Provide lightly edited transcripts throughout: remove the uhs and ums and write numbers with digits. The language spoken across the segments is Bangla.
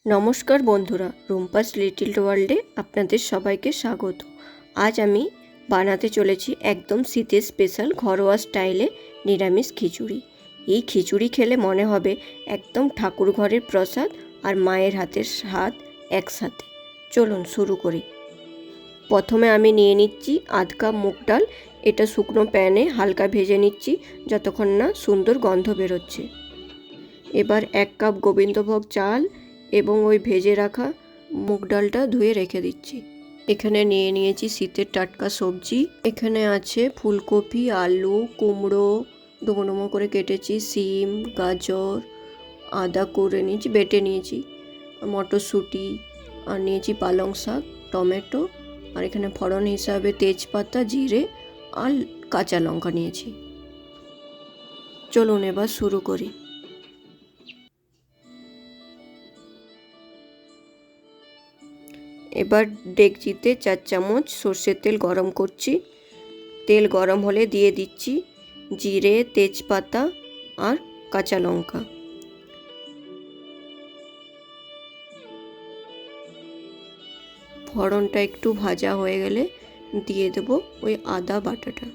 নমস্কার বন্ধুরা, রুম্পাস লিটল ওয়ার্ল্ডে আপনাদের সবাইকে স্বাগত। আজ আমি বানাতে চলেছি একদম শীতের স্পেশাল ঘরোয়া স্টাইলে নিরামিষ খিচুড়ি। এই খিচুড়ি খেলে মনে হবে একদম ঠাকুর ঘরের প্রসাদ আর মায়ের হাতের স্বাদ একসাথে। চলুন শুরু করি। প্রথমে আমি নিয়ে নিচ্ছি আধ কাপ মুগ ডাল। এটা শুকনো প্যানে হালকা ভেজে নিচ্ছি যতক্ষণ না সুন্দর গন্ধ বেরোচ্ছে। এবার 1 কাপ গোবিন্দভোগ চাল এবং ওই ভেজে রাখা মুগ ডালটা ধুয়ে রেখে দিচ্ছি। এখানে নিয়ে নিয়েছি শীতের টাটকা সবজি। এখানে আছে ফুলকপি, আলু, কুমড়ো ডুমো ডুমো করে কেটেছি, সিম, গাজর, আদা করে নিয়েছি, বেটে নিয়েছি, মটরশুঁটি, আর নিয়েছি পালং শাক, টমেটো, আর এখানে ফোড়ন হিসাবে তেজপাতা, জিরে আর কাঁচা লঙ্কা নিয়েছি। চলুন এবার শুরু করি। এবার ডেকচিতে 4 চামচ সর্ষের তেল গরম করছি। তেল গরম হলে দিয়ে দিচ্ছি জিরে, তেজপাতা আর কাঁচা লঙ্কা। ফোড়নটা একটু ভাজা হয়ে গেলে দিয়ে দেব ওই আদা বাটাটা।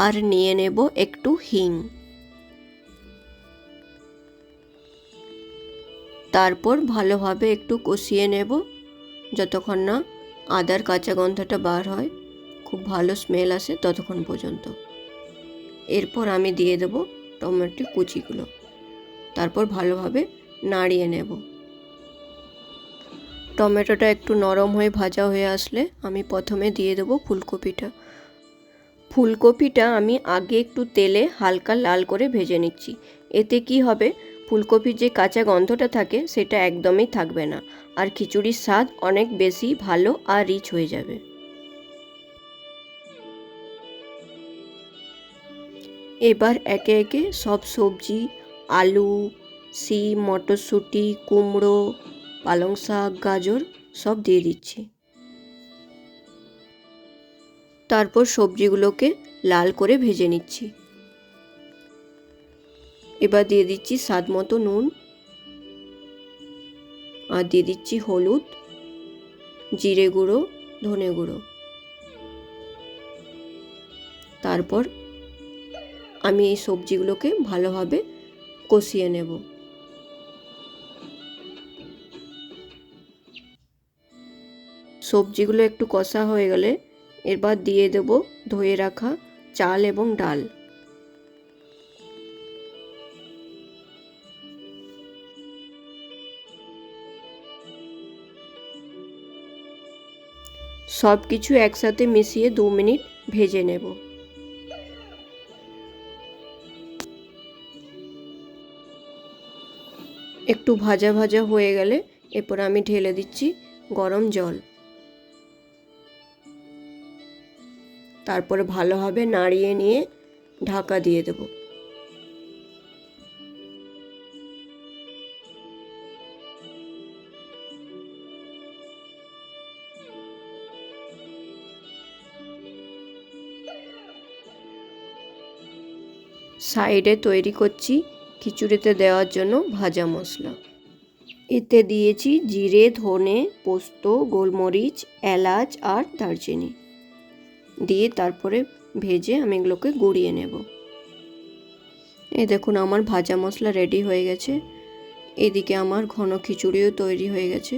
আর নিয়ে নেব একটু হিং। তারপর ভালোভাবে একটু কষিয়ে নেব যতক্ষণ না আদার কাঁচা গন্ধটা বার হয়, খুব ভালো স্মেল আসে ততক্ষণ পর্যন্ত। এরপর আমি দিয়ে দেব টমেটো কুচিগুলো। তারপর ভালোভাবে নাড়িয়ে নেব। টমেটোটা একটু নরম হয়ে ভাজা হয়ে আসলে আমি প্রথমে দিয়ে দেব ফুলকপিটা। ফুলকপিটা আমি আগে একটু তেলে হালকা লাল করে ভেজে নিচ্ছি। এতে কি হবে, ফুলকপির যে কাঁচা গন্ধটা থাকে সেটা একদমই থাকবে না, আর খিচুড়ির স্বাদ অনেক বেশি ভালো আর রিচ হয়ে যাবে। এবার একে একে সব সবজি, আলু, সিম, মটরশুঁটি, কুমড়ো, পালং শাক, গাজর সব দিয়ে দিচ্ছি। তারপর সবজিগুলোকে লাল করে ভেজে নিচ্ছি। এবার দিয়ে দিচ্ছি স্বাদ মতো নুন, আর দিয়ে দিচ্ছি হলুদ, জিরে গুঁড়ো, ধনে গুঁড়ো। তারপর আমি এই সবজিগুলোকে ভালোভাবে কষিয়ে নেব। সবজিগুলো একটু কষা হয়ে গেলে এবার দিয়ে দেব ধুয়ে রাখা চাল এবং ডাল। সব কিছু একসাথে মিশিয়ে 2 মিনিট ভেজে নেব। একটু ভাজা ভাজা হয়ে গেলে এরপর আমি ঢেলে দিচ্ছি গরম জল। তারপরে ভালোভাবে নাড়িয়ে নিয়ে ঢাকা দিয়ে দেব। সাইডে তৈরি করছি খিচুড়িতে দেওয়ার জন্য ভাজা মশলা। এতে দিয়েছি জিরে, ধনে, পোস্ত, গোলমরিচ, এলাচ আর দারচিনি দিয়ে তারপরে ভেজে আমি এগুলোকে গুঁড়িয়ে নেব। এই দেখুন আমার ভাজা মশলা রেডি হয়ে গেছে। এদিকে আমার ঘন খিচুড়িও তৈরি হয়ে গেছে।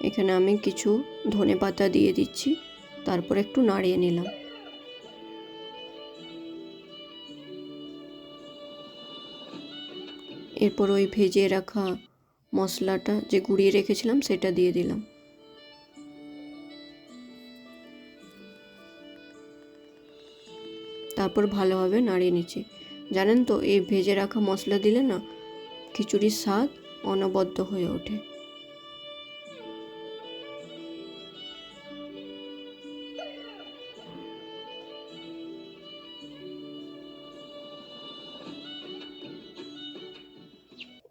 এখানে আমি কিছু ধনে পাতা দিয়ে দিচ্ছি, তারপর একটু নাড়িয়ে নিলাম। এরপর ওই ভেজে রাখা মশলাটা যে গুঁড়িয়ে রেখেছিলাম সেটা দিয়ে দিলাম। তারপর ভালোভাবে নাড়িয়ে নিচ্ছি। জানেন তো, এই ভেজে রাখা মশলা দিলে না খিচুড়ির স্বাদ অনবদ্য হয়ে ওঠে।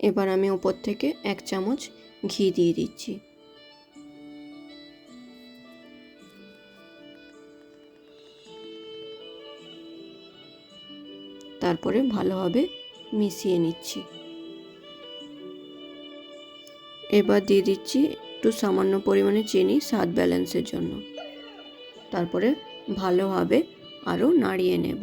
এবার আমি উপর থেকে 1 চামচ ঘি দিয়ে দিচ্ছি। তারপরে ভালোভাবে মিশিয়ে নিচ্ছি। এবার দিয়ে দিচ্ছি একটু সামান্য পরিমাণে চিনি স্বাদ ব্যালেন্সের জন্য। তারপরে ভালোভাবে আরও নাড়িয়ে নেব।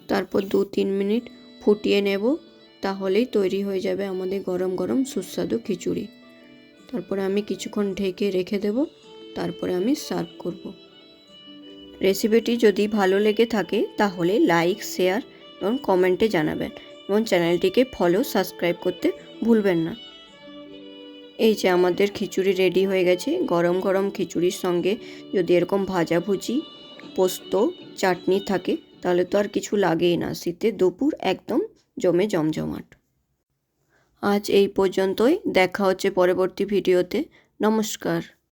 তারপর 2-3 মিনিট ফুটিয়ে নেব, তাহলেই তৈরি হয়ে যাবে আমাদের গরম গরম সুস্বাদু খিচুড়ি। তারপরে আমি কিছুক্ষণ ঢেকে রেখে দেব, তারপরে আমি সার্ভ করব। রেসিপিটি যদি ভালো লেগে থাকে তাহলে লাইক, শেয়ার এবং কমেন্টে জানাবেন এবং চ্যানেলটিকে ফলো, সাবস্ক্রাইব করতে ভুলবেন না। এই যে আমাদের খিচুড়ি রেডি হয়ে গেছে। গরম গরম খিচুড়ির সঙ্গে যদি এরকম ভাজাভুজি, পোস্ত, চাটনি থাকে তাহলে তো আর কিছু লাগেই না। শীতের দুপুর একদম জমে জমজমাট। আজ এই পর্যন্তই, দেখা হচ্ছে পরবর্তী ভিডিওতে। নমস্কার।